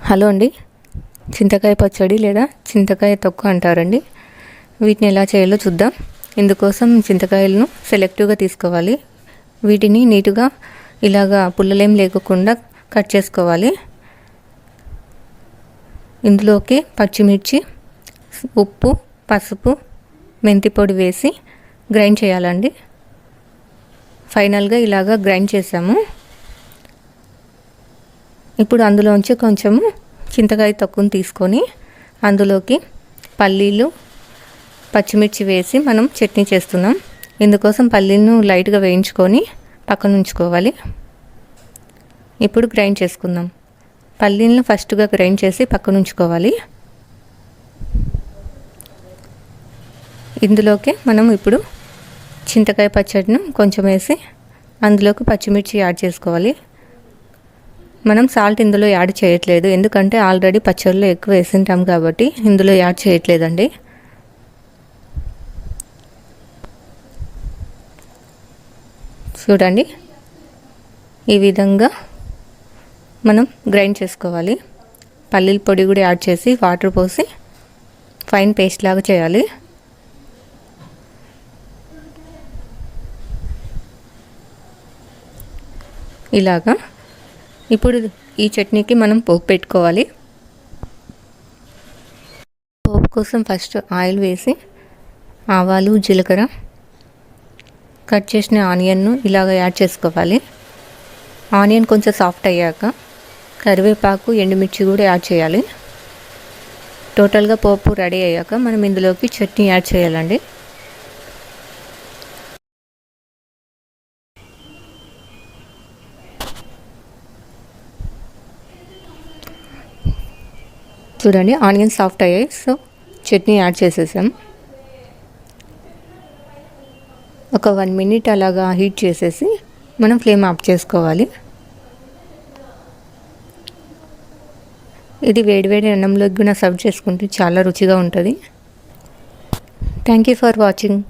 Hello అండి. చింతకాయ పచ్చడి లేదా చింతకాయ తొక్కు అంటారండి. వీటిని ఎలా చేయాలో చూద్దాం. ఇందుకోసం చింతకాయలను సెలెక్టివ్గా తీసుకోవాలి. వీటిని నీట్గా ఇలాగా పుల్లలేం లేకుండా కట్ చేసుకోవాలి. ఇందులోకి పచ్చిమిర్చి, ఉప్పు, పసుపు, మెంతి పొడి వేసి గ్రైండ్ చేయాలండి. ఫైనల్గా ఇలాగా గ్రైండ్ చేసాము. ఇప్పుడు అందులోంచి కొంచెము చింతకాయ తొక్కును తీసుకొని అందులోకి పల్లీలు, పచ్చిమిర్చి వేసి మనం చట్నీ చేస్తున్నాం. ఇందుకోసం పల్లీలను లైట్గా వేయించుకొని పక్కన ఉంచుకోవాలి. ఇప్పుడు గ్రైండ్ చేసుకుందాం. పల్లీలను ఫస్ట్గా గ్రైండ్ చేసి పక్కన ఉంచుకోవాలి. ఇందులోకి మనం ఇప్పుడు చింతకాయ పచ్చడిని కొంచెం వేసి అందులోకి పచ్చిమిర్చి యాడ్ చేసుకోవాలి. మనం సాల్ట్ ఇందులో యాడ్ చేయట్లేదు, ఎందుకంటే ఆల్రెడీ పచ్చడిలో ఎక్కువ వేసింటాం కాబట్టి ఇందులో యాడ్ చేయట్లేదండి. చూడండి, ఈ విధంగా మనం గ్రైండ్ చేసుకోవాలి. పల్లీల పొడి కూడా యాడ్ చేసి వాటర్ పోసి ఫైన్ పేస్ట్ లాగా చేయాలి. ఇలాగా ఇప్పుడు ఈ చట్నీకి మనం పోపు పెట్టుకోవాలి. పోపు కోసం ఫస్ట్ ఆయిల్ వేసి ఆవాలు, జీలకర్ర, కట్ చేసిన ఆనియన్ను ఇలాగ యాడ్ చేసుకోవాలి. ఆనియన్ కొంచెం సాఫ్ట్ అయ్యాక కరివేపాకు, ఎండుమిర్చి కూడా యాడ్ చేయాలి. టోటల్గా పోపు రెడీ అయ్యాక మనం ఇందులోకి చట్నీ యాడ్ చేయాలండి. చూడండి, ఆనియన్ సాఫ్ట్ అయ్యాయి. సో చట్నీ యాడ్ చేసేసాం. ఒక 1 మినిట్ అలాగా హీట్ చేసేసి మనం ఫ్లేమ్ ఆఫ్ చేసుకోవాలి. ఇది వేడివేడి అన్నంలోకి కూడా సర్వ్ చేసుకుంటే చాలా రుచిగా ఉంటుంది. Thank you for watching.